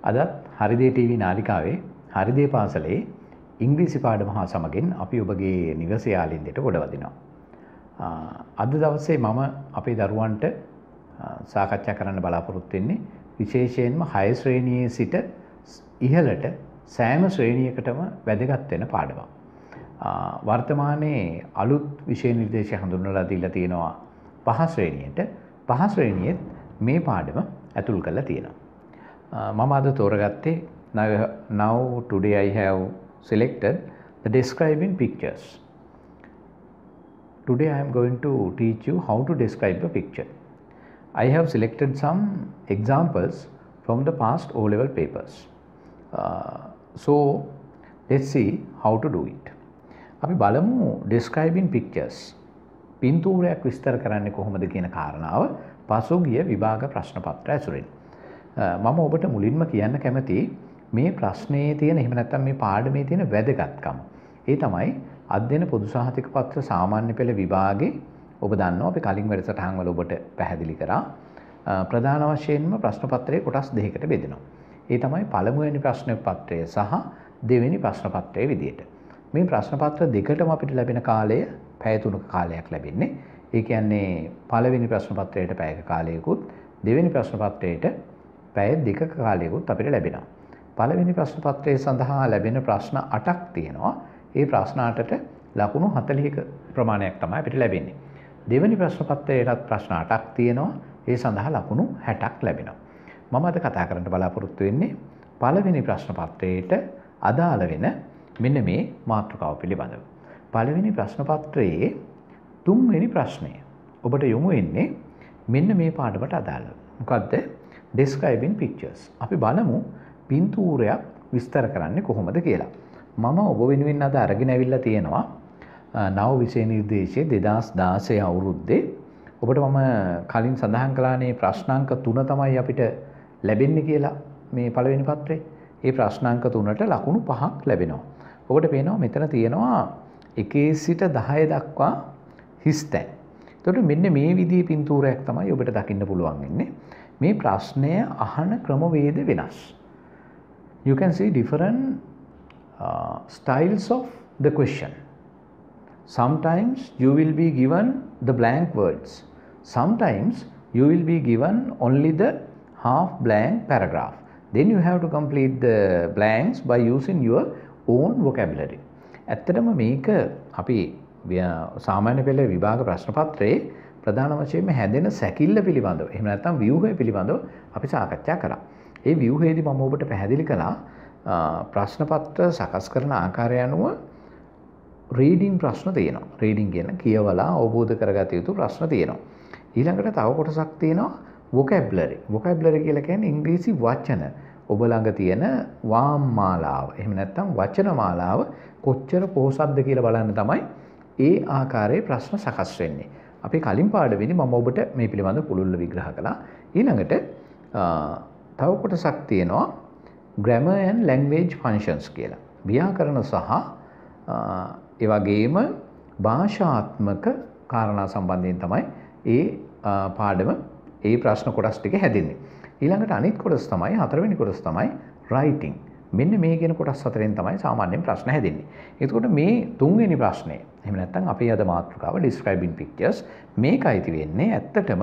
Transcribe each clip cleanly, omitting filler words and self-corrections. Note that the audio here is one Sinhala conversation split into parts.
අදත් හරිදේ ටීවී නාලිකාවේ හරිදේ පාසලේ ඉංග්‍රීසි පාඩම හා සමගින් අපි ඔබගේ නිවසේ යාළින්දයට ගොඩවදිනවා. අද දවසේ මම අපේ දරුවන්ට සාකච්ඡා කරන්න බලාපොරොත්තු වෙන්නේ විශේෂයෙන්ම 6 ශ්‍රේණියේ සිට ඉහළට සෑම ශ්‍රේණියකටම වැදගත් වෙන පාඩමක්. වර්තමානයේ අලුත් විෂය නිර්දේශය හඳුන්වලා දීලා තියෙනවා 5 ශ්‍රේණියට. 5 ශ්‍රේණියෙත් මේ පාඩම ඇතුල් කරලා තියෙනවා. මම අද තෝරගත්තේ now today I have selected the describing pictures. Today I am going to teach you how to describe a picture. I have selected some examples from the past O-level papers. So let's see how to do it. අපි බලමු describing pictures. පින්තූරයක් විස්තර කරන්නේ කොහොමද කියන කාරණාව පසුගිය විභාග ප්‍රශ්න පත්‍රය ඇසුරින්. මම ඔබට මුලින්ම කියන්න කැමති මේ ප්‍රශ්නයේ තියෙන එහෙම නැත්නම් මේ පාඩමේ තියෙන වැදගත්කම. ඒ තමයි අධ්‍යයන පොදු සහතික පත්‍ර සාමාන්‍ය පෙළ විභාගේ ඔබ දන්නවා අපි කලින් වැඩසටහන් වල ඔබට පැහැදිලි කරා. ප්‍රධාන වශයෙන්ම ප්‍රශ්න පත්‍රයේ කොටස් දෙකකට බෙදෙනවා. ඒ තමයි පළමුවෙනි ප්‍රශ්න පත්‍රය සහ දෙවෙනි ප්‍රශ්න පත්‍රයේ විදියට. මේ ප්‍රශ්න පත්‍ර දෙකටම අපිට ලැබෙන කාලය පැය 3ක කාලයක් ලැබෙන්නේ. ඒ කියන්නේ පළවෙනි ප්‍රශ්න පත්‍රයට පැයක කාලයකුත් දෙවෙනි ප්‍රශ්න පත්‍රයට පැය 2ක කාලයකුත් අපිට ලැබෙනවා. පළවෙනි ප්‍රශ්න පත්‍රයේ සඳහා ලැබෙන ප්‍රශ්න 8ක් තියෙනවා. ඒ ප්‍රශ්න 8ට ලකුණු 40ක ප්‍රමාණයක් තමයි අපිට ලැබෙන්නේ. දෙවෙනි ප්‍රශ්න පත්‍රයේත් ප්‍රශ්න 8ක් තියෙනවා. ඒ සඳහා ලකුණු 60ක් ලැබෙනවා. මම අද කතා කරන්න බලාපොරොත්තු වෙන්නේ පළවෙනි ප්‍රශ්න පත්‍රයේට අදාළ වෙන මෙන්න මේ මාතෘකාව පිළිබඳව. පළවෙනි ප්‍රශ්න පත්‍රයේ තුන්වෙනි ප්‍රශ්නය ඔබට යොමු වෙන්නේ මෙන්න මේ පාඩමට අදාළව. මොකද්ද? describing pictures. අපි බලමු පින්තූරයක් විස්තර කරන්නේ කොහොමද කියලා. මම ඔබ වෙනුවෙන් අද අරගෙන ඇවිල්ලා තියෙනවා නව විෂය නිර්දේශයේ 2016 අවුරුද්දේ ඔබට මම කලින් සඳහන් කළානේ ප්‍රශ්නාංක 3 තමයි අපිට ලැබෙන්නේ කියලා මේ පළවෙනි පත්‍රේ. ඒ ප්‍රශ්නාංක 3ට ලකුණු 5ක් ලැබෙනවා. ඔබට පේනවා මෙතන තියෙනවා 1 සිට 10 දක්වා හිස්තැන්. එතකොට මෙන්න මේ විදිහේ පින්තූරයක් තමයි ඔබට දකින්න පුළුවන් වෙන්නේ. මේ ප්‍රශ්නය අහන ක්‍රමවේද වෙනස්. You can see different styles of the question. Sometimes you will be given the blank words. Sometimes you will be given only the half blank paragraph. Then you have to complete the blanks by using your own vocabulary. ඇත්තටම මේක අපි සාමාන්‍ය පෙළ විභාග ප්‍රශ්න පත්‍රයේ ප්‍රධාන වශයෙන්ම හැදෙන සැකිල්ල පිළිබඳව එහෙම නැත්නම් ව්‍යුහය පිළිබඳව අපි සාකච්ඡා කළා. ඒ ව්‍යුහයේදී මම ඔබට පැහැදිලි කළා ප්‍රශ්න පත්‍ර සකස් කරන ආකාරය අනුව රීඩින් ප්‍රශ්න තියෙනවා. රීඩින් කියන කියවලා අවබෝධ කරගත යුතු ප්‍රශ්න තියෙනවා. ඊළඟට තව කොටසක් තියෙනවා vocabulary. vocabulary කියලා කියන්නේ ඉංග්‍රීසි වචන. ඔබ ළඟ තියෙන වාම් මාලාව. එහෙම නැත්නම් වචන මාලාව කොච්චර පොහොසත්ද කියලා බලන්න තමයි ඒ ආකාරයේ ප්‍රශ්න සකස් වෙන්නේ. අපි කලින් පාඩමේදී මම ඔබට මේ පිළිබඳව පුළුල්ව විග්‍රහ කළා. ඊළඟට තව කොටසක් තියෙනවා grammar and language functions කියලා. ව්‍යාකරණ සහ ඒ වගේම භාෂාත්මක කාරණා සම්බන්ධයෙන් තමයි ඒ පාඩම ඒ ප්‍රශ්න කොටස් ටික හැදෙන්නේ. ඊළඟට අනිත් කොටස තමයි හතරවෙනි කොටස තමයි writing. මෙන්න මේ කියන කොටස් හතරෙන් තමයි සාමාන්‍යයෙන් ප්‍රශ්න හැදෙන්නේ. එතකොට මේ තුන්වෙනි ප්‍රශ්නේ එහෙම නැත්නම් අපේ අද මාතෘකාව describing pictures මේකයි තියෙන්නේ ඇත්තටම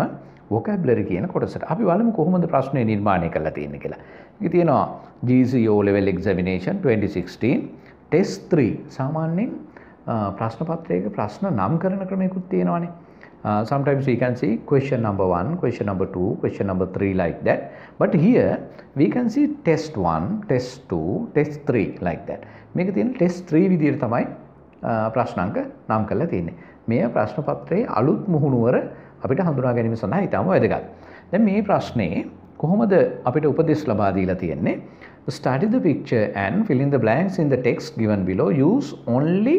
vocabulary කියන කොටසට. අපි බලමු කොහොමද ප්‍රශ්නේ නිර්මාණය කරලා තියෙන්නේ කියලා. මේක තියෙනවා GC O level examination 2016 test 3 සාමාන්‍යයෙන් ප්‍රශ්න පත්‍රයක ප්‍රශ්න නම් කරන ක්‍රමයකුත් තියෙනවානේ. Sometimes we can see question number 1, question number 2, question number 3 like that. But here we can see test 1, test 2, test 3 like that. මේක තියෙන test 3 විදිහට තමයි ප්‍රශ්නාංක නම් කරලා තියෙන්නේ. මේ ප්‍රශ්න පත්‍රයේ අලුත් මුහුණුවර අපිට හඳුනා ගැනීම සඳහා ඉතාම වැදගත්. දැන් මේ ප්‍රශ්නේ කොහොමද අපිට උපදෙස් ලබා දීලා තියෙන්නේ? Study the picture and fill in the blanks in the text given below. Use only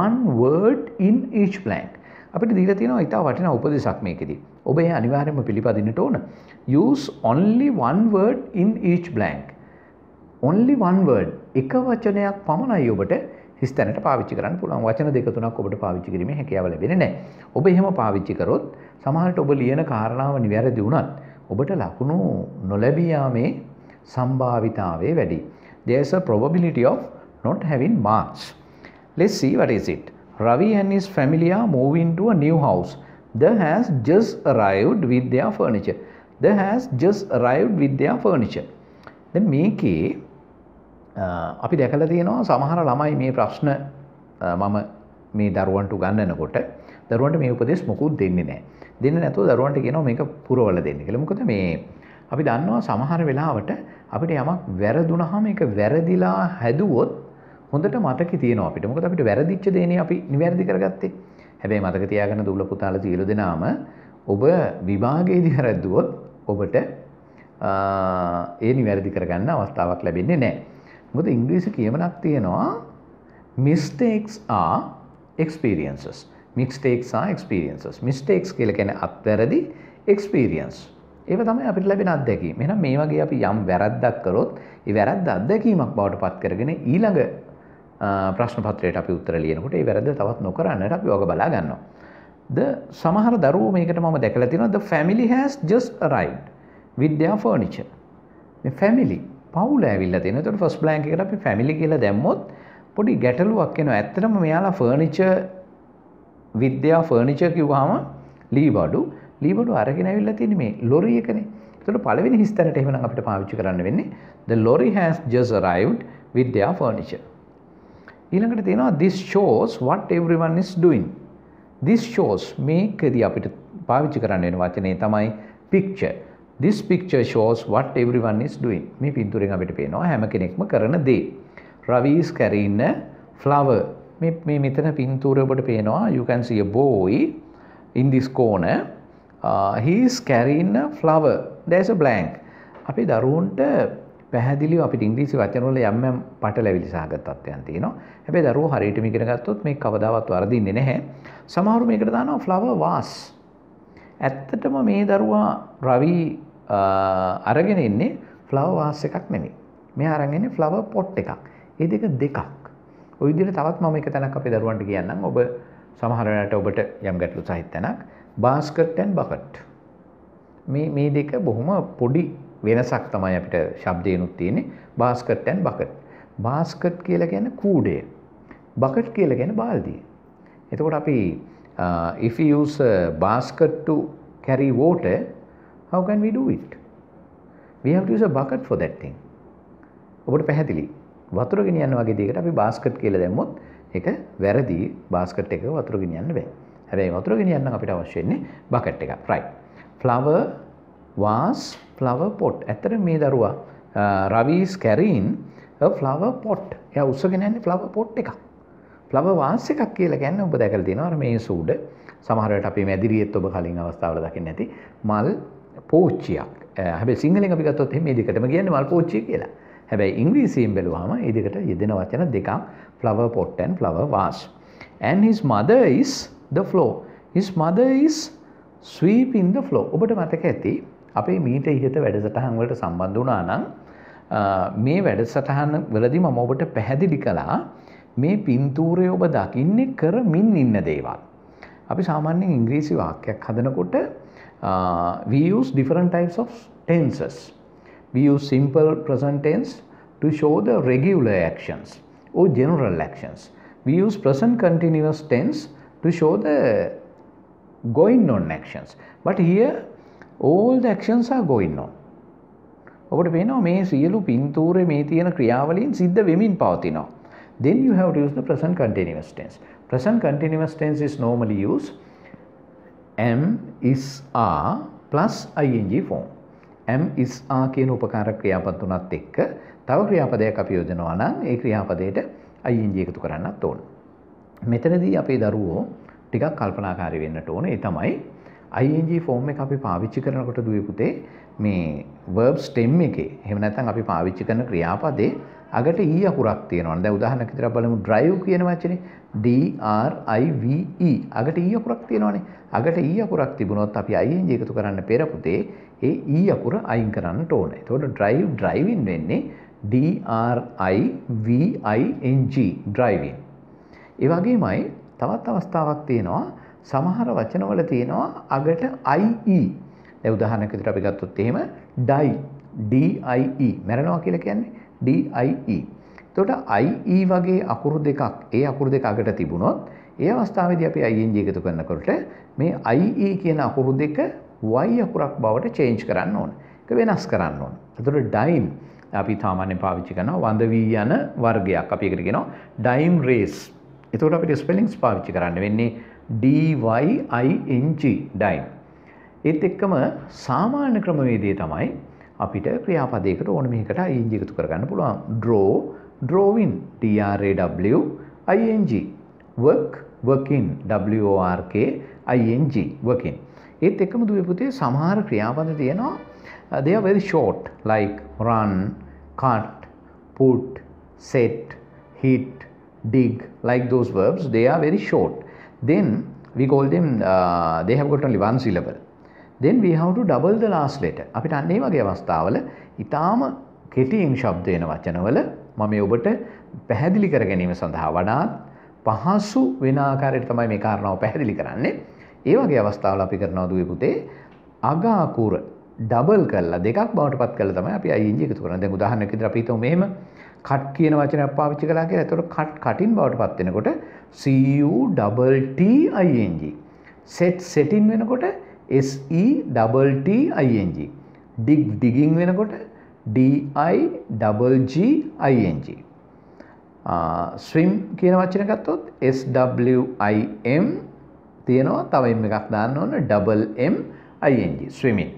one word in each blank. අපිට දීලා තියෙනවා ඉතා වටිනා උපදෙසක් මේකෙදී. ඔබ ඒ අනිවාර්යයෙන්ම පිළිපදින්නට ඕන. Use only one word in each blank. Only one word. එක වචනයක් පමණයි ඔබට හිස්තැනට පාවිච්චි කරන්න පුළුවන්. වචන දෙක තුනක් ඔබට පාවිච්චි කිරීමේ හැකියාව ලැබෙන්නේ නැහැ. ඔබ එහෙම පාවිච්චි කරොත් සමහරවිට ඔබ ලියන කාරණාව නිවැරදි වුණත් ඔබට ලකුණු නොලැබී යාමේ සම්භාවිතාවය වැඩි. There's a probability of not having marks. Let's see what is it. Ravi and his family are moving to a new house. They has just arrived with their furniture. They has just arrived with their furniture. දැන් මේකේ අපි දැකලා තියෙනවා සමහර ළමයි මේ ප්‍රශ්න මම මේ දරුවන්ට උගන්වනකොට දරුවන්ට මේ උපදෙස් මොකුත් දෙන්නේ නැහැ. දෙන්නේ නැතුව දරුවන්ට කියනවා මේක පුරවලා දෙන්න කියලා. මොකද මේ අපි දන්නවා සමහර වෙලාවට අපිට යමක් වැරදුනහම ඒක වැරදිලා හැදුවොත් හොඳට මතකෙ තියෙනවා අපිට. මොකද අපිට වැරදිච්ච දේනේ අපි නිවැරදි කරගත්තේ. හැබැයි මතක තියාගන්න දුවල පුතාලා සියලු දෙනාම ඔබ විභාගයේදී වැරද්දුවොත් ඔබට ඒ නිවැරදි කරගන්න අවස්ථාවක් ලැබෙන්නේ නැහැ. මොකද ඉංග්‍රීසි කියමනක් තියෙනවා mistakes are experiences. Mistakes are experiences. Mistakes කියලා කියන්නේ අත්වැරදි, experience ඒව තමයි අපිට ලැබෙන අත්දැකීම. එහෙනම් මේ වගේ අපි යම් වැරද්දක් කරොත් ඒ වැරද්ද අත්දැකීමක් බවට පත් කරගෙන ඊළඟ ප්‍රශ්න පත්‍රයට අපි උත්තර ලියනකොට ඒ වැරද්ද තවත් නොකරන්නට අපි වග බලා ගන්නවා. සමහර දරුවෝ මේකට මම දැකලා තියෙනවා the family has just arrived with their furniture. මේ family පවුල ඇවිල්ලා තියෙනවා. ඒතකොට first blank එකට අපි family කියලා දැම්මොත් පොඩි ගැටලුවක් එනවා. ඇත්තටම මෙයාලා furniture with their furniture කිව්වහම ලී බඩු අරගෙන ඇවිල්ලා තියෙන්නේ මේ ලොරි එකනේ. ඒතකොට පළවෙනි හිස්තැනට එහෙනම් අපිට පාවිච්චි කරන්න වෙන්නේ the lorry has just arrived with their furniture. ඊළඟට තියෙනවා this shows what everyone is doing. This shows මේකදී අපිට පාවිච්චි කරන්න වෙන වචනේ තමයි picture. This picture shows what everyone is doing. මේ පින්තූරෙන් අපිට පේනවා හැම කෙනෙක්ම කරන දේ. Ravi is carrying a flower. මේ මෙතන පින්තූරය ඔබට පේනවා. You can see a boy in this corner. He is carrying a flower. There's a blank. අපි දරුවන්ට පැහැදිලිව අපිට ඉංග්‍රීසි වචන වල යම් යම් පටලැවිලි සහගත තත්ත්වයන් තියෙනවා. හැබැයි දරුවෝ හරියටම ඉගෙන ගත්තොත් මේක කවදාවත් වරදින්නේ නැහැ. සමහරු මේකට දානවා flower vase. ඇත්තටම මේ දරුවා රවි අරගෙන ඉන්නේ flower vase එකක් නෙමෙයි. මෙයා අරන් ඉන්නේ flower pot එකක්. ඒ දෙකක්. ওই විදිහට තවත් මම එක තැනක් අපේ දරුවන්ට කියන්නම්. ඔබ සමහර වෙලාවට ඔබට යම් ගැටලු සහිත තැනක් basket and bucket. මේ දෙක බොහොම පොඩි වෙනසක් තමයි අපිට ශබ්දේනුත් තියෙන්නේ. basket and bucket. basket කියලා කියන්නේ කූඩය. bucket කියලා කියන්නේ බාල්දිය. එතකොට අපි if we use a basket to carry water, how can we do it? We have to use a bucket for that thing. ඔබට පැහැදිලි. වතුර ගෙනියන්න වගේ දෙයකට අපි basket කියලා දැම්මොත් ඒක වැරදි. basket එක වතුර ගෙනියන්න බෑ. හැබැයි වතුර ගෙනියන්න අපිට අවශ්‍ය වෙන්නේ bucket එකක්. right. flower vase, flower pot. ඇත්තට මේ දරුවා Ravi is carrying a flower pot. එයා උස්සගෙන යන්නේ flower pot එකක්. flower vase එකක් කියලා කියන්නේ ඔබ දැකලා තියෙනවා මේ සූඩ. සමහර වෙලාවට අපි මැදිරියෙත් ඔබ කලින් අවස්ථාවල දකින්න ඇති මල් පෝච්චියක්. හැබැයි සිංහලෙන් අපි ගත්තොත් මේ දෙකටම කියන්නේ මල් පෝච්චිය කියලා. හැබැයි ඉංග්‍රීසියෙන් බැලුවාම මේ දෙකට යෙදෙන වචන දෙකක් flower pot and flower vase. And his mother is the floor. His mother is sweeping the floor. ඔබට මතක ඇති අපේ මීට ඉහත වැඩසටහන් වලට සම්බන්ධ වුණා නම් මේ වැඩසටහන වලදී මම ඔබට පැහැදිලි කළා මේ පින්තූරය ඔබ දකින්නේ කරමින් ඉන්න දේවල්. අපි සාමාන්‍යයෙන් ඉංග්‍රීසි වාක්‍යයක් හදනකොට we use different types of tenses. We use simple present tense to show the regular actions or general actions. We use present continuous tense to show the going on actions. But here all the actions are going on. ඔබට පේනවා මේ සියලු පින්තූරේ මේ තියෙන ක්‍රියාවලින් සිද්ධ වෙමින් පවතිනවා. Then you have to use the present continuous tense. Present continuous tense is normally used am, is, are plus ing form. am, is, are කියන උපකාරක ක්‍රියාපද තුනත් එක්ක තව ක්‍රියාපදයක් අපි යොදනවා නම් ඒ ක්‍රියාපදයට ing එකතු කරන්නත් ඕන. මෙතනදී අපේ දරුවෝ ටිකක් කල්පනාකාරී වෙන්නට ඕනේ. ඒ තමයි ing form එක අපි පාවිච්චි කරනකොට දුවේ පුතේ මේ verb stem එකේ එහෙම නැත්නම් අපි පාවිච්චි කරන ක්‍රියාපදේ අගට e අකුරක් තියෙනවා. දැන් උදාහරණයක් විදිහට බලමු drive කියන වචනේ D R I V E අගට e අකුරක් තියෙනවානේ. අගට e අකුරක් තිබුණොත් අපි ing එකතු කරන්න පෙර පුතේ ඒ e අකුර අයින් කරන්නට ඕනේ. එතකොට drive driving වෙන්නේ D R I V I N G driving. ඒ වගේමයි තවත් අවස්ථාවක් තියෙනවා සමහර වචනවල තියෙනවා අගට IE. දැන් උදාහරණයක් විදිහට අපි ගත්තොත් එහෙම DIE මැරෙනවා කියලා කියන්නේ DIE. එතකොට IE වගේ අකුරු දෙකක් ඒ අකුරු දෙක අගට තිබුණොත් ඒ අවස්ථාවේදී අපි ING එකතු කරනකොට මේ IE කියන අකුරු දෙක Y අකුරක් බවට change කරන්න ඕන. ඒක වෙනස් කරන්න ඕන. එතකොට dime අපි සාමාන්‍යයෙන් පාවිච්චි කරනවා වඳ වී යන වර්ගයක්. අපි ඒකට කියනවා dime race. එතකොට අපිට ස්පෙලිංස් පාවිච්චි කරන්න වෙන්නේ DYING dime. ඒත් එක්කම සාමාන්‍ය ක්‍රමවේදය තමයි අපිට ක්‍රියාපදයකට ඕන මේකට ING එකතු කරගන්න පුළුවන්. draw drawing DRAWING work working WORKING working. ඒත් එක්කම දුවේ පුතේ සමහර ක්‍රියාපද තියෙනවා they are very short like run cut put set hit dig like those verbs they are very short. Then we call them they have got only one syllable. Then we have to double the last letter. අපිට අන්න ඒ වගේ අවස්ථාවල ඊටාම කෙටියෙන් ශබ්ද වෙන වචනවල මම ඔබට පැහැදිලි කර ගැනීම සඳහා වඩාත් පහසු වෙන ආකාරයට තමයි මේ කාරණාව පැහැදිලි කරන්නේ. ඒ වගේ අවස්ථාවල අපි කරනවා දුවේ පුතේ අග අකුර ඩබල් කරලා දෙකක් බවට පත් කරලා තමයි අපි ING එකතු කරන්නේ. දැන් උදාහරණයක් විදිහට අපි හිතමු මෙහෙම cut කියන වචනයක් පාවිච්චි කළා කියලා. එතකොට cut cutting බවට පත් වෙනකොට CUTTING. set setting වෙනකොට SETTING. dig digging වෙනකොට DIGGING. swim කියන වචන ගත්තොත් SWIM තියෙනවා. තව m එකක් දාන්න ඕන MMING swimming.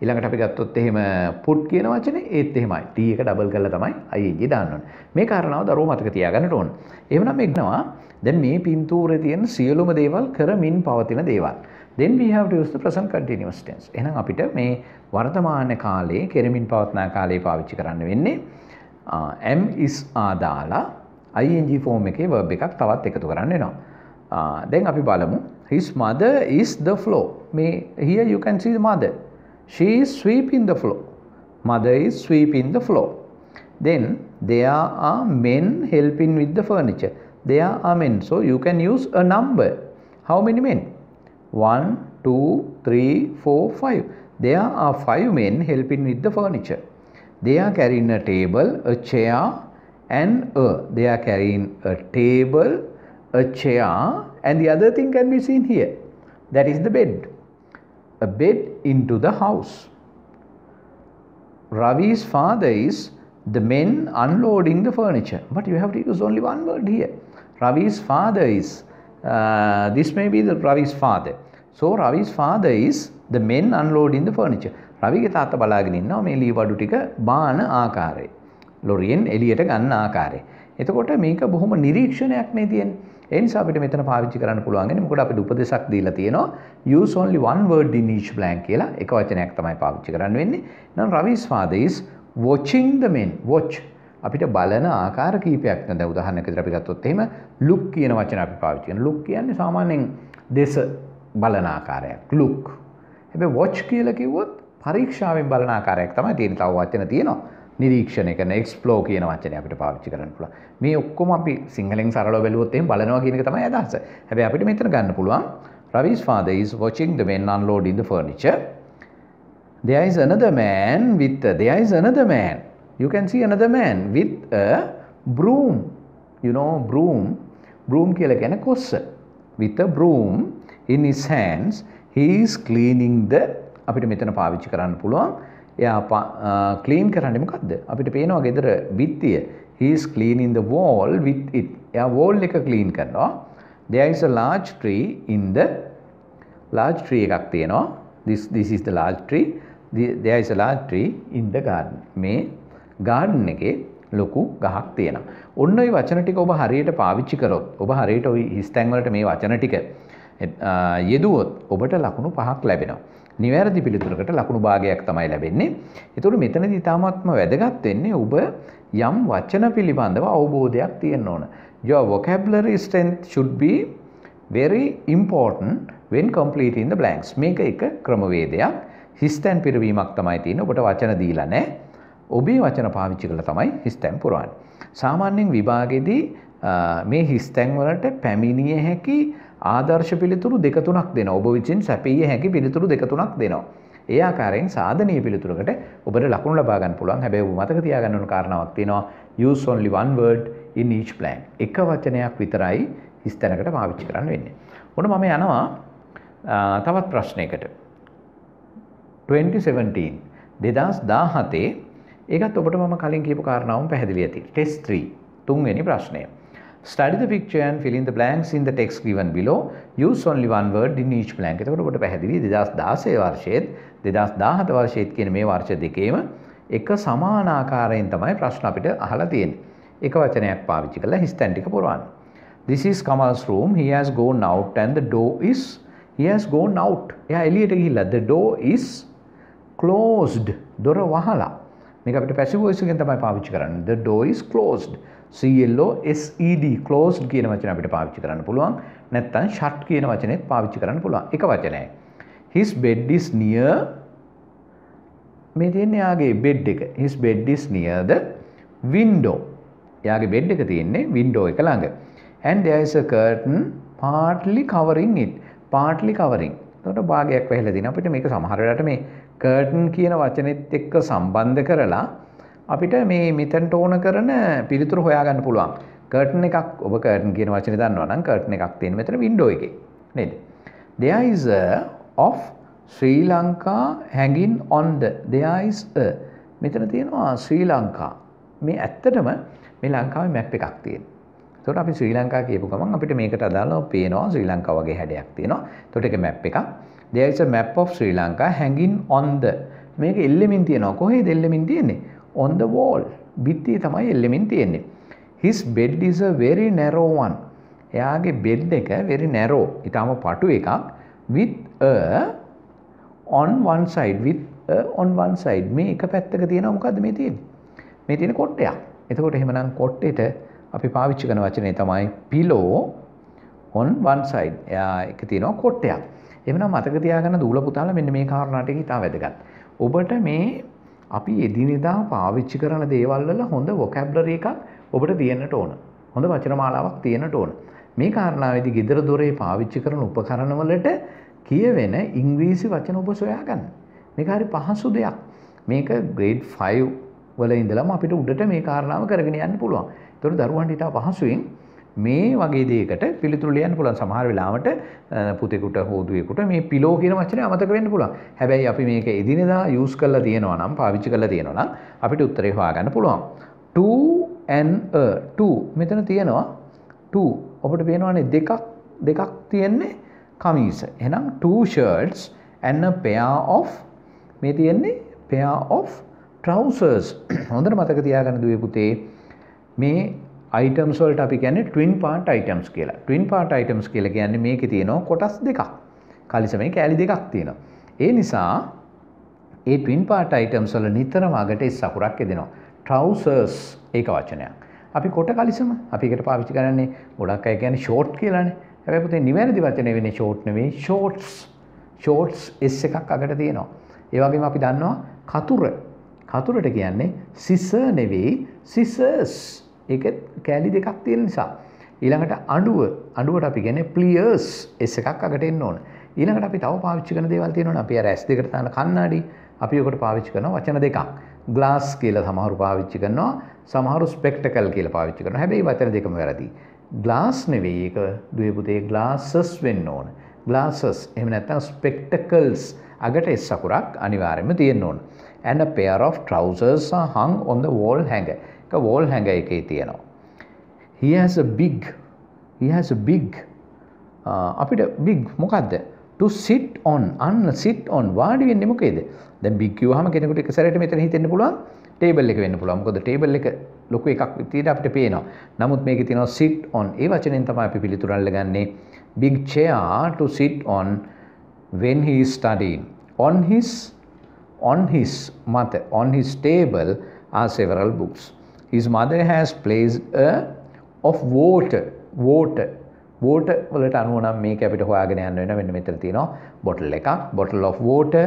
ඊළඟට අපි ගත්තොත් එහෙම put කියන වචනේ ඒත් එහෙමයි. T එක ඩබල් කරලා තමයි ING දාන්න ඕනේ. මේ කාරණාව දරුවෝ මතක තියාගන්නට ඕන. එහෙමනම් මේ ගන්නවා දැන් මේ පින්තූරේ තියෙන සියලුම දේවල් කරමින් පවතින දේවල්. Then we have to use the present continuous tense. එහෙනම් අපිට මේ වර්තමාන කාලයේ කෙරමින් පවත්නා කාලේ පාවිච්චි කරන්න වෙන්නේ am is දාලා ING form එකේ verb එකක් තවත් එකතු කරන්න වෙනවා. දැන් අපි බලමු his mother is the floor. මේ here you can see the mother. She is sweeping the floor. Mother is sweeping the floor. Then there are men helping with the furniture. There are men. So you can use a number. How many men? 1, 2, 3, 4, 5. There are 5 men helping with the furniture. They are carrying a table, a chair and they are carrying a table, a chair and the other thing can be seen here. That is the bed. A bed into the house. Ravi's father is the men unloading the furniture. But you have to use only one word here. Ravi's father is, this may be the Ravi's father. So Ravi's father is the men unloading the furniture. රවිගේ තාත්තා බලාගෙන ඉන්නවා මේ ලී වඩු ටික බාන ආකාරය. ලොරියෙන් එළියට ගන්න ආකාරය. එතකොට මේක බොහොම නිරීක්ෂණයක් නේ තියෙන්නේ. ඒ නිසා අපිට මෙතන පාවිච්චි කරන්න පුළුවන් වෙන්නේ මොකද අපිට උපදේශයක් දීලා තියෙනවා use only one word in each blank කියලා එක වචනයක් තමයි පාවිච්චි කරන්න වෙන්නේ. නම් Ravi's father is watching the men. watch අපිට බලන ආකාර කීපයක් නේද. උදාහරණයක් විදිහට අපි ගත්තොත් එහෙම look කියන වචන අපි පාවිච්චි කරනවා. look කියන්නේ සාමාන්‍යයෙන් දේශ බලන ආකාරයක්. look. හැබැයි watch කියලා කිව්වොත් පරීක්ෂාවෙන් බලන ආකාරයක් තමයි තියෙන්නේ. තව වචන තියෙනවා. නිරීක්ෂණය කරන explore කියන වචනේ අපිට පාවිච්චි කරන්න පුළුවන්. මේ ඔක්කොම අපි සිංහලෙන් සරලව බැලුවොත් එහෙම බලනවා කියන එක තමයි අදහස. හැබැයි අපිට මෙතන ගන්න පුළුවන් Ravi's father is watching the men unloading the furniture. There is another man with there is another man. You can see another man with a broom. You know broom. Broom කියලා කියන්නේ කොස්ස. With a broom in his hands he is cleaning the අපිට මෙතන පාවිච්චි කරන්න පුළුවන්. එයා ක්ලීන් කරන්නේ මොකද්ද? අපිට පේනවා ගෙදර බිත්තිය. He is cleaning the wall with it. එයා wall එක ක්ලීන් කරනවා. There is a large tree in the large tree එකක් තියෙනවා. This is the large tree. There is a large tree in the garden. මේ garden එකේ ලොකු ගහක් තියෙනවා. ඔන්න ඔය වචන ටික ඔබ හරියට පාවිච්චි කරොත් ඔබ හරියට ওই හිස්තැන් වලට මේ වචන ටික යෙදුවොත් ඔබට ලකුණු 5ක් ලැබෙනවා. නිවැරදි පිළිතුරකට ලකුණු භාගයක් තමයි ලැබෙන්නේ. ඒතකොට මෙතනදී තාමත්ම වැදගත් වෙන්නේ ඔබ යම් වචන පිළිබඳව අවබෝධයක් තියෙන්න ඕන. Your vocabulary strength should be very important when completing the blanks. මේක එක ක්‍රමවේදයක්. හිස්තැන් පිරවීමක් තමයි තියෙන්නේ. ඔබට වචන දීලා නැහැ. ඔබේ වචන පාවිච්චි කරලා තමයි හිස්තැන් පුරවන්නේ. සාමාන්‍යයෙන් විභාගෙදී මේ හිස්තැන් වලට පැමිණිය හැකි ආදර්ශ පිළිතුරු දෙක තුනක් දෙනවා. ඔබ විසින් සැපිය හැකි පිළිතුරු දෙක තුනක් දෙනවා. ඒ ආකාරයෙන් සාධනීය පිළිතුරකට ඔබට ලකුණු ලබා ගන්න පුළුවන්. හැබැයි ඔබ මතක තියාගන්න ඕන කාරණාවක් තියෙනවා. use only one word in each blank. එක වචනයක් විතරයි හිස් තැනකට පාවිච්චි කරන්න වෙන්නේ. ඔන්න මම යනවා තවත් ප්‍රශ්නයකට. 2017 ඒකත් ඔබට මම කලින් කියපු කාරණාවම පැහැදිලි ඇති. test 3 තුන්වෙනි ප්‍රශ්නය. Study the picture and fill in the blanks in the text given below. Use only one word in each blank. එතකොට ඔබට පැහැදිලි 2016 වර්ෂයේත් 2017 වර්ෂයේත් කියන මේ වර්ෂ දෙකේම එක සමාන ආකාරයෙන් තමයි ප්‍රශ්න අපිට අහලා තියෙන්නේ. එක වචනයක් පාවිච්චි කරලා හිස් තැන් ටික පුරවන්න. This is Kamal's room. He has gone out and the door is he has gone out. එයා එළියට ගිහිල්ලා the door is closed. දොර වහලා. මේක අපිට passive voice එකෙන් තමයි පාවිච්චි කරන්නේ. The door is closed. CLOSED closed කියන වචනේ අපිට පාවිච්චි කරන්න පුළුවන්. නැත්නම් shut කියන වචනේත් පාවිච්චි කරන්න පුළුවන්. එක වචනයයි. His bed is near මේ තියෙන්නේ යාගේ bed එක. His bed is near the window. යාගේ bed එක තියෙන්නේ window එක ළඟ. And there is a curtain partly covering it. Partly covering. එතකොට භාගයක් වැහිලා තියෙනවා. අපිට මේක සමහර වෙලාවට මේ curtain කියන වචනේත් එක්ක සම්බන්ධ කරලා අපිට මේ මෙතනට ඕන කරන පිළිතුර හොයාගන්න පුළුවන්. curtain එකක් ඔබ curtain කියන වචනේ දන්නවා නම් curtain එකක් තියෙන මෙතන window එකේ නේද? There is a of Sri Lanka hanging on the there is a මෙතන තියෙනවා ශ්‍රී ලංකා. මේ ඇත්තටම මේ ලංකාවේ map එකක් තියෙනවා. එතකොට අපි ශ්‍රී ලංකා කියපු ගමන් අපිට මේකට අදාළව පේනවා ශ්‍රී ලංකාව වගේ හැඩයක් තියෙනවා. එතකොට ඒක map එකක්. There is a map of Sri Lanka hanging on the මේක එල්ලෙමින් තියෙනවා. කොහේද එල්ලෙමින් තියෙන්නේ? On the wall. බිත්තියේ තමයි එල්ලෙමින් තියෙන්නේ. His bed is a very narrow one. එයාගේ bed එක very narrow. ඊටම පටු එකක් with a on one side with a on one side. මේ එක පැත්තක තියෙනවා මොකද්ද මේ තියෙන්නේ? මේ තියෙන කොට්ටයක්. එතකොට එහෙමනම් කොට්ටෙට අපි පාවිච්චි කරන වචනේ තමයි pillow on one side. එයා එක තියෙනවා කොට්ටයක්. එහෙනම් මතක තියාගන්න දූල පුතාලා මෙන්න මේ කාරණා ටික ඉතාල වැදගත්. ඔබට මේ අපි එදිනෙදා පාවිච්චි කරන දේවල් වල හොඳ vocabulary එකක් ඔබට තියෙන්නට ඕන. හොඳ වචන මාලාවක් තියෙන්නට ඕන. මේ කාරණාවේදී gedara dore පාවිච්චි කරන උපකරණ වලට කියවෙන ඉංග්‍රීසි වචන ඔබ සොයාගන්න. මේක හරි පහසු දෙයක්. මේක grade 5 වල ඉඳලම අපිට උඩට මේ කාරණාව කරගෙන යන්න පුළුවන්. ඒතකොට දරුවන්ට ඉතා පහසුවෙන් මේ වගේ දෙයකට පිළිතුරු ලියන්න පුළුවන්. සමහර වෙලාවට පුතේකට හොදුවෙකුට මේ පිලෝ කියන වචනේ අමතක වෙන්න පුළුවන්. හැබැයි අපි මේක එදිනෙදා යූස් කරලා තියෙනවා නම් පාවිච්චි කරලා තියෙනවා නම් අපිට උත්තරේ හොයාගන්න පුළුවන්. to and a to මෙතන තියෙනවා to ඔබට පේනවානේ දෙකක් තියෙන්නේ කමීස. එහෙනම් two shirts and a pair of මේ තියෙන්නේ pair of trousers. හොඳට මතක තියාගන්න දුවේ පුතේ මේ items වලට අපි කියන්නේ twin part items කියලා. twin part items කියලා කියන්නේ මේකේ තියෙනවා කොටස් දෙකක්. කලිසමේ කෑලි දෙකක් තියෙනවා. ඒ නිසා ඒ twin part items වල නිතරම අගට S අකුරක් එදෙනවා. trousers ඒක වචනයක්. අපි කොට කලිසම අපි එකට පාවිච්චි කරන්නේ ගොඩක් අය කියන්නේ short කියලානේ. හැබැයි පුතේ නිවැරදි වචනේ වෙන්නේ short නෙවෙයි shorts. shorts S එකක් අගට තියෙනවා. ඒ වගේම අපි දන්නවා කතුර. කතුරට කියන්නේ scissor නෙවෙයි scissors. ඒක කෑලි දෙකක් තියෙන නිසා. ඊළඟට අඬුවට අපි කියන්නේ pliers S එකක් අගට එන්න ඕන. ඊළඟට අපි තව පාවිච්චි කරන දේවල් තියෙනවනේ. අපි අර S දෙකට තාන කණ්ණාඩි අපි ඔකට පාවිච්චි කරන වචන දෙකක්. glass කියලා සමහරු පාවිච්චි කරනවා. සමහරු spectacle කියලා පාවිච්චි කරනවා. හැබැයි වචන දෙකම වැරදි. glass නෙවෙයි ඒක දුවේ පුතේ glasses වෙන්න ඕන. glasses එහෙම නැත්නම් spectacles අගට S අකුරක් අනිවාර්යයෙන්ම තියෙන්න ඕන. And a pair of trousers are hung on the wall hanger. එක wall hanger එකේ තියෙනවා. He has a big අපිට big මොකද්ද? to sit on sit on වාඩි වෙන්නේ මොකේද? දැන් big කිව්වහම කෙනෙකුට එක සැරේට මෙතන හිතෙන්න පුළුවන් table එක වෙන්න පුළුවන්. මොකද table එක ලොකු එකක් විදිහට අපිට පේනවා. නමුත් මේකේ තියෙනවා sit on. ඒ වචනෙන් තමයි අපි පිළිතුරු අල්ලගන්නේ. big chair to sit on when he is studying. On his table are several books. His mother has placed a of water වලට අනුව නම් මේක අපිට හොයාගෙන යන්න වෙන මෙන්න මෙතන තියෙනවා bottle of water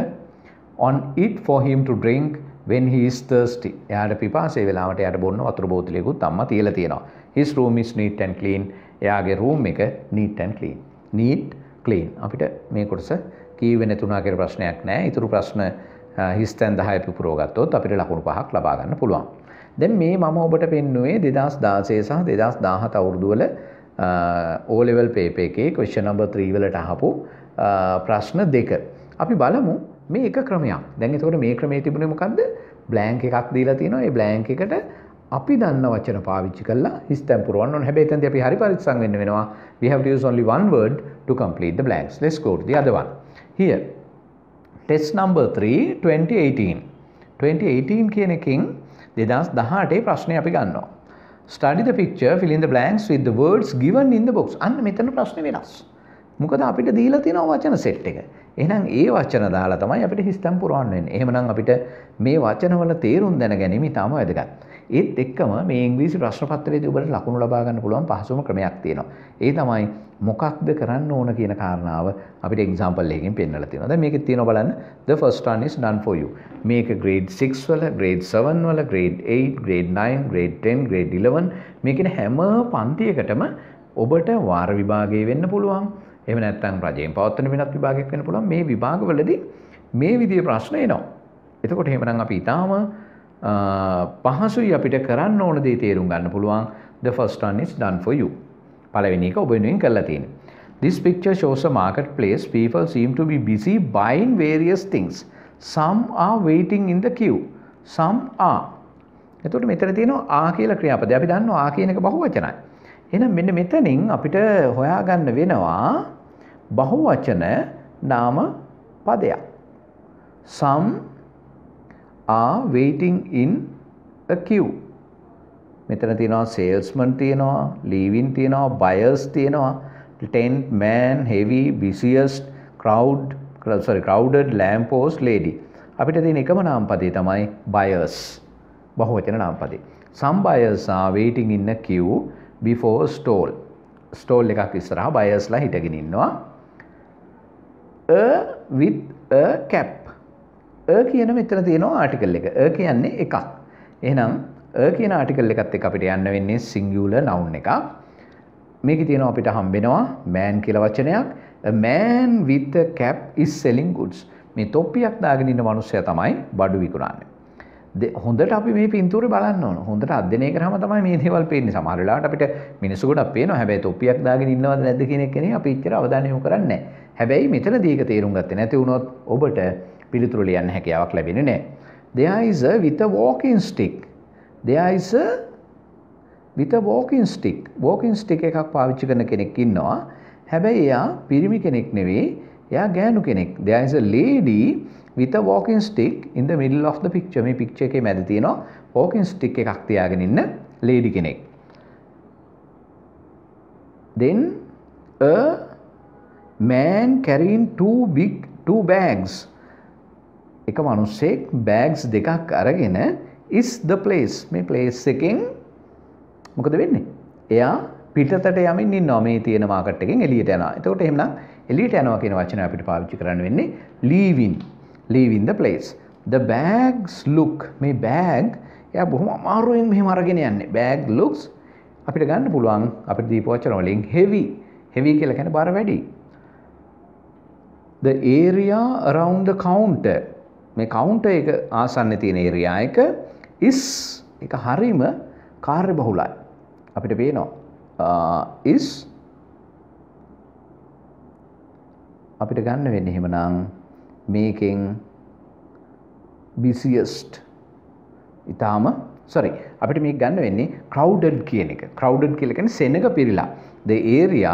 on it for him to drink when he is thirsty. එයාට පිපාසය වෙලාවට එයාට බොන්න වතුර බෝතලයකුත් අම්මා තියලා තියෙනවා. His room is neat and clean. එයාගේ room එක neat and clean. neat clean අපිට මේ කොටස කීවේ නැතුණා කියලා ප්‍රශ්නයක් නැහැ. ඊටු ප්‍රශ්න හිස්තැන් 10 පිපුරව ගත්තොත් අපිට ලකුණු 5ක් ලබා ගන්න පුළුවන්. දැන් මේ මම ඔබට පෙන්නුවේ 2016 සහ 2017 අවුරුදු වල O level paper එකේ question number 3 වලට අහපු ප්‍රශ්න දෙක. අපි බලමු මේ එක ක්‍රමයක්. දැන් එතකොට මේ ක්‍රමයේ තිබුණේ මොකද්ද? blank එකක් දීලා තියෙනවා. ඒ blank එකට අපි දන්න වචන පාවිච්චි කරලා හිස්තැන් පුරවන්න ඕන. හැබැයි එතනදී අපි හරි පරිස්සම් වෙන්න වෙනවා. We have to use only one word to complete the blanks. Let's go to the other one. Here. Test number 3 2018. 2018 කියන එකකින් 2018 ප්‍රශ්නේ අපි ගන්නවා. Study the picture, fill in the blanks with the words given in the box. අන්න මෙතන ප්‍රශ්නේ වෙනස්. මොකද අපිට දීලා තියෙනවා වචන සෙට් එක. එහෙනම් ඒ වචන දාලා තමයි අපිට හිස්තැන් පුරවන්න වෙන්නේ. එහෙමනම් අපිට මේ වචනවල තේරුම් දැන ගැනීම ඉතාම වැදගත්. ඒත් එක්කම මේ ඉංග්‍රීසි ප්‍රශ්න පත්‍රයේදී ඔබට ලකුණු ලබා ගන්න පුළුවන් පහසුම ක්‍රමයක් තියෙනවා. ඒ තමයි මොකක්ද කරන්න ඕන කියන කාරණාව අපිට එක්සැම්පල් එකකින් පෙන්නලා තියෙනවා. දැන් මේකේ තියෙනවා බලන්න the first one is done for you. මේක grade 6 වල, grade 7 වල, grade 8, grade 9, grade 10, grade 11 මේකේ හැම පන්තියකටම ඔබට වාර විභාගයේ වෙන්න පුළුවන්. එහෙම නැත්නම් රජයෙන් පවත්වන වෙනත් විභාගයක් වෙන්න පුළුවන්. මේ විභාගවලදී මේ විදිහේ ප්‍රශ්න එනවා. එතකොට එහෙමනම් අපි ඊටාම පහසුයි අපිට කරන්න ඕන දේ තේරුම් ගන්න පුළුවන්. The first one is done for you. පළවෙනි එක ඔබ වෙනුවෙන් කරලා තියෙන්නේ. This picture shows a marketplace. People seem to be busy buying various things. Some are waiting in the queue. Some are. එතකොට මෙතන තියෙනවා ආ කියලා ක්‍රියාපදය. අපි දන්නවා ආ කියන එක බහුවචනයි. එහෙනම් මෙන්න මෙතනින් අපිට හොයාගන්න වෙනවා බහුවචන නාම පදයක්. Some are waiting in a queue. මෙතන තියෙනවා salesman තියෙනවා, leaving තියෙනවා, buyers තියෙනවා, tent, man, heavy, busiest, crowded, lamp post, lady. අපිට තියෙන එකම නාම පදේ තමයි buyers. බහුවචන නාම පදේ. Some buyers are waiting in a queue before stall. Stall එකක් ඉස්සරහා buyers ලා හිටගෙන ඉන්නවා. A with a cap. A කියන මෙතන තියෙනවා ආටිකල් එක. A කියන්නේ එකක්. එහෙනම් A කියන ආටිකල් එකත් එක්ක අපිට යන්න වෙන්නේ singular noun එකක්. මේකේ තියෙනවා අපිට හම්බෙනවා man කියලා වචනයක්. A man with a cap is selling goods. මේ තොප්පියක් දාගෙන ඉන්න මිනිස්සයා තමයි බඩු විකුණන්නේ. හොඳට අපි මේ පින්තූරේ බලන්න ඕන. හොඳට අධ්‍යයනය කරාම තමයි මේ දේවල් පේන්නේ. සමහර වෙලාවට අපිට මිනිස්සු ගොඩක් පේනවා. හැබැයි තොප්පියක් දාගෙන ඉන්නවද නැද්ද කියන එක නේ අපි ඉච්චර අවධානය යොමු කරන්නේ නැහැ. හැබැයි මෙතනදී ඒක තේරුම් ගත්තේ නැති වුණොත් ඔබට පිළිතුරු ලියන්න හැකියාවක් ලැබෙන්නේ නැහැ. There is a with a walking stick. There is a with a walking stick. Walking stick එකක් පාවිච්චි කරන කෙනෙක් ඉන්නවා. හැබැයි එයා පිරිමි කෙනෙක් නෙවෙයි. එයා ගෑනු කෙනෙක්. There is a lady with a walking stick in the middle of the picture. මේ picture එකේ මැද තියෙනවා walking stick එකක් තියාගෙන ඉන්න lady කෙනෙක්. Then a man carrying two bags. එක මිනිහෙක් bags දෙකක් අරගෙන is the place. මේ place එකෙන් මොකද වෙන්නේ? එයා පිටතට යමින් ඉන්නවා. මේ තියෙන මාකට් එකෙන් එළියට යනවා. එතකොට එහෙනම් එළියට යනවා කියන වචනය අපිට පාවිච්චි කරන්න වෙන්නේ leaving the place. The bags look. මේ bag එයා බොහොම අමාරුවෙන් මෙහෙම අරගෙන යන්නේ. Bag looks අපිට ගන්න පුළුවන් අපිට දීපු වචන වලින් heavy. heavy කියලා කියන්නේ බර වැඩි. The area around the counter. මේ counter එක ආසන්නයේ තියෙන area එක is එක හරීම කාර්ය බහුලයි. අපිට පේනවා is අපිට ගන්න වෙන්නේ එහෙමනම් මේකෙන් busiest ඊටාම අපිට මේක ගන්න වෙන්නේ crowded කියන එක. crowded කියලා කියන්නේ සෙනඟ පිරීලා. The area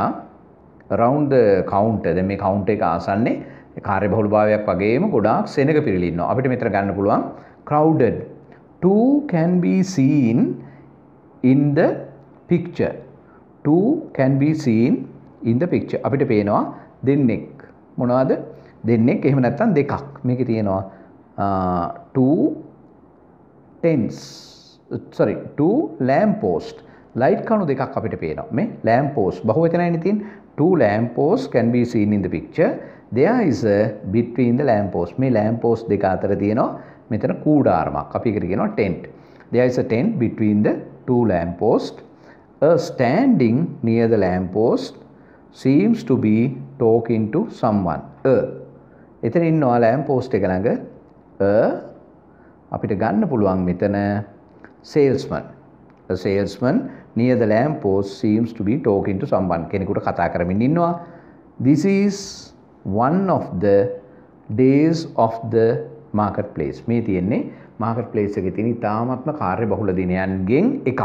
around the counter. දැන් මේ counter එක ආසන්නේ කාර්යබහුල භාවයක් වගේම ගොඩාක් සෙනඟ පිරීලා ඉන්නවා. අපිට මෙතන ගන්න පුළුවන් crowded. Two can be seen in the picture. Two can be seen in the picture. අපිට පේනවා දෙන්නෙක්. මොනවද? දෙන්නෙක් එහෙම නැත්නම් දෙකක්. මේකේ තියෙනවා two lamp post. light කණු දෙකක් අපිට පේනවා. මේ lamp post බහුවචනයිනේ තියෙන්නේ. Two lamp posts can be seen in the picture. There is a between the lamp post. මේ lamp post දෙක අතර තියෙනවා මෙතන කූඩාරමක්. අපි ඒකට කියනවා tent. There is a tent between the two lamp posts. A standing near the lamp post seems to be talking to someone. එතන ඉන්නවා lamp post එක ළඟ අපිට ගන්න පුළුවන් මෙතන salesman. A salesman near the lamp post seems to be talking to someone. කෙනෙකුට කතා කරමින් ඉන්නවා. This is one of the days of the marketplace. මේ තියෙන්නේ marketplace එකේ තියෙන ඉතාමත්ම කාර්යබහුල දිනයන්ගෙන් එකක්.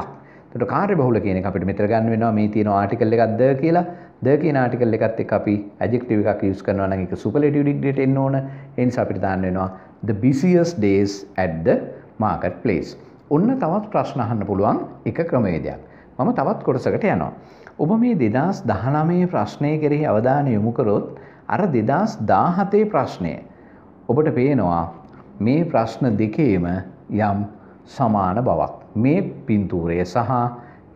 එතකොට කාර්යබහුල කියන එක අපිට මෙතන ගන්න වෙනවා මේ තියෙන ආටිකල් එකක් the කියලා. the කියන ආටිකල් එකත් එක්ක අපි adjective එකක් use කරනවා නම් ඒක superlative degree එකට එන්න ඕන. ඒ නිසා අපිට දාන්න වෙනවා the busiest days at the marketplace. ඔන්න තවත් ප්‍රශ්න අහන්න පුළුවන් එක ක්‍රමවේදයක්. මම තවත් කොටසකට යනවා. ඔබ මේ 2019 ප්‍රශ්නය කෙරෙහි අවධානය යොමු කරොත් අර 2017 ප්‍රශ්නය ඔබට පේනවා මේ ප්‍රශ්න දෙකේම යම් සමාන බවක්. මේ පින්තූරය සහ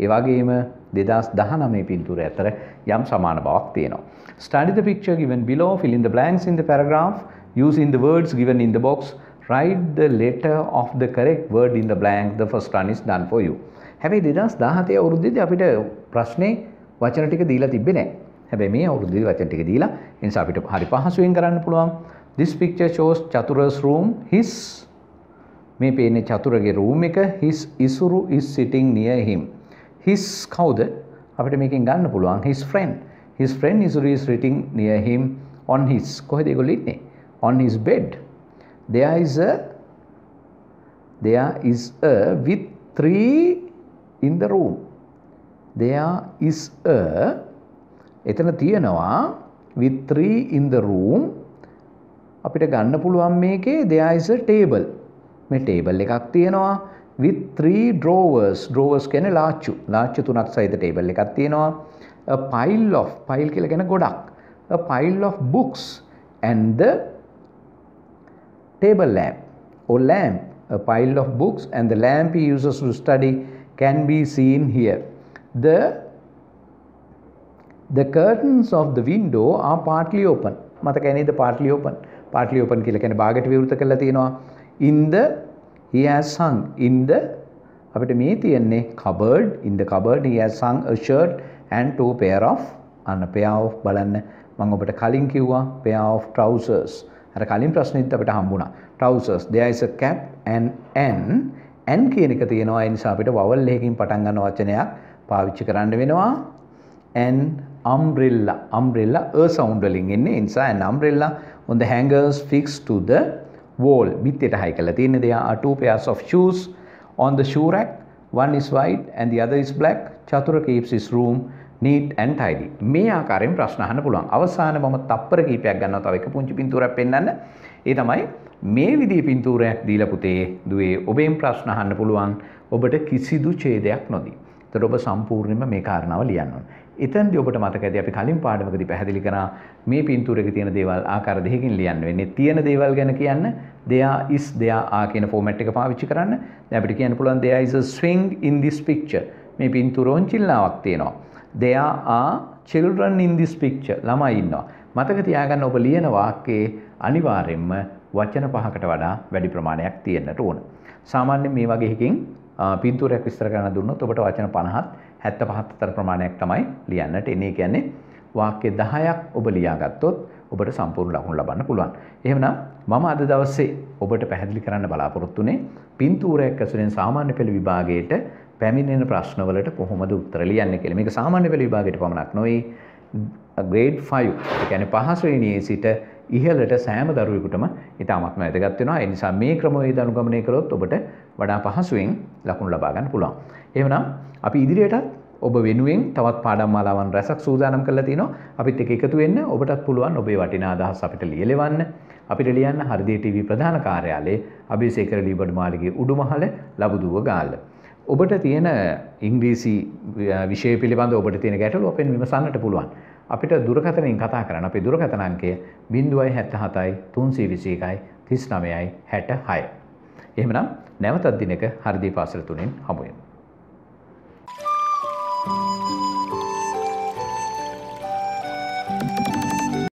ඒ වගේම 2019 පින්තූරය අතර යම් සමාන බවක් තියෙනවා. Study the picture given below, fill in the blanks in the paragraph using the words given in the box. Write the letter of the correct word in the blank. The first one is done for you. හැබැයි 2017 අවුරුද්දේදී අපිට ප්‍රශ්නේ වචන ටික දීලා තිබ්බේ නැහැ. හැබැයි මේ අවුරුද්දේදී වචන ටික දීලා ඒ නිසා අපිට හරි පහසුවෙන් කරන්න පුළුවන්. This picture shows Chatura's room. His මේ පේන්නේ චතුරගේ room එක. His isuru is sitting near him. His කවුද? අපිට මේකෙන් ගන්න පුළුවන් his friend. His friend Isuru is sitting near him on his. කොහෙද ඒගොල්ලෝ ඉන්නේ? On his bed. There is a with 3 in the room. There is a එතන තියෙනවා with 3 in the room. අපිට ගන්න පුළුවන් මේකේ there is a table. මේ table එකක් තියෙනවා with 3 drawers. Drawers කියන්නේ ලාච්චු. ලාච්චු තුනක් සහිත table එකක් තියෙනවා. A pile of pile කියලා කියන ගොඩක්. A pile of books and the table lamp or lamp. A pile of books and the lamp he uses to study can be seen here. The curtains of the window are partly open. මතකයි නේද partly open. Partly open කියලා කියන්නේ භාගයට විවෘත කරලා තියෙනවා. In the he has hung in the අපිට මේ තියෙන්නේ cupboard. In the cupboard he has hung a shirt and 2 pair of pair of බලන්න මම ඔබට කලින් කිව්වා pair of trousers. අර කලින් ප්‍රශ්නෙත් අපිට හම්බුණා. Trousers. There is a cap and an කියන එක තියෙනවා. ඒ නිසා අපිට vowel එකකින් පටන් ගන්න වචනයක් පාවිච්චි කරන්න වෙනවා. An umbrella. Umbrella a sound වලින් එන්නේ. ඒ නිසා an umbrella on the hangers fixed to the wall. බිත්තේට හයි කරලා තියෙන්නේ. There are 2 pairs of shoes on the shoe rack. One is white and the other is black. Chatura keeps his room neat and tidy. මේ ආකාරයෙන් ප්‍රශ්න අහන්න පුළුවන්. අවසානයේ මම තප්පර කීපයක් ගන්නවා තව එක පුංචි පින්තූරයක් පෙන්වන්න. ඒ තමයි මේ විදිහේ පින්තූරයක් දීලා පුතේ දුවේ ඔබෙන් ප්‍රශ්න අහන්න පුළුවන් ඔබට කිසිදු ඡේදයක් නොදී. ඒතර ඔබ සම්පූර්ණයෙන්ම මේ කාරණාව ලියන්න ඕන. එතෙන්දී ඔබට මතකයි අපි කලින් පාඩමකදී පැහැදිලි කරා මේ පින්තූරයක තියෙන දේවල් ආකාර දෙකකින් ලියන්න වෙන්නේ. තියෙන දේවල් ගැන කියන්න there is there are කියන ෆෝමැට් එක පාවිච්චි කරන්න. දැන් අපිට කියන්න පුළුවන් there is a swing in this picture. මේ පින්තූර ඔන්චිල්ලාවක් තියෙනවා. There are children in this picture. ළමයි ඉන්නවා. මතක තියාගන්න ඔබ ලියන වාක්‍යයේ අනිවාර්යයෙන්ම වචන 5කට වඩා වැඩි ප්‍රමාණයක් තියෙන්නට ඕන. සාමාන්‍යයෙන් මේ වගේ එකකින් පින්තූරයක් විස්තර කරන්න දුන්නොත් ඔබට වචන 50ත් 75ත් අතර ප්‍රමාණයක් තමයි ලියන්නට එන්නේ. ඒ කියන්නේ වාක්‍ය 10ක් ඔබ ලියාගත්තොත් ඔබට සම්පූර්ණ ලකුණු ලබන්න පුළුවන්. එහෙමනම් මම අද දවසේ ඔබට පැහැදිලි කරන්න බලාපොරොත්තු වෙන්නේ පින්තූරයක් ඇසුරෙන් සාමාන්‍ය පෙළ විභාගයට පැමිණෙන ප්‍රශ්නවලට කොහොමද උත්තර ලියන්නේ කියලා. මේක සාමාන්‍ය පෙළ විභාගයට පමණක් නොවේ. grade 5 ඒ කියන්නේ 5 ශ්‍රේණියේ සිට ඉහළට සෑම දරුවෙකුටම ඉතාමත්ම වැදගත් වෙනවා. ඒ නිසා මේ ක්‍රමවේද අනුගමනය කළොත් ඔබට වඩා පහසුවෙන් ලකුණු ලබා ගන්න පුළුවන්. එහෙමනම් අපි ඉදිරියටත් ඔබ වෙනුවෙන් තවත් පාඩම් මාලාවන් රැසක් සූදානම් කරලා තිනවා. අපිත් එක්ක එකතු වෙන්න ඔබටත් පුළුවන් ඔබේ වටිනා අදහස් අපිට ලියලවන්න. අපිට ලියන්න හෘදය TV ප්‍රධාන කාර්යාලයේ අබේසේකර ලීබඩ් මාලිගයේ උඩුමහල ලබුදුව ගාල්ල. ඔබට තියෙන ඉංග්‍රීසි විෂය පිළිබඳව ඔබට තියෙන ගැටලු අපෙන් විමසන්නට පුළුවන්. අපිට දුරකථනයෙන් කතා කරන්න. අපේ දුරකථන අංකය 077 321 39 66. එහෙමනම් නැවතත් දිනක හෘදය පාසල 3න් හමු වෙමු.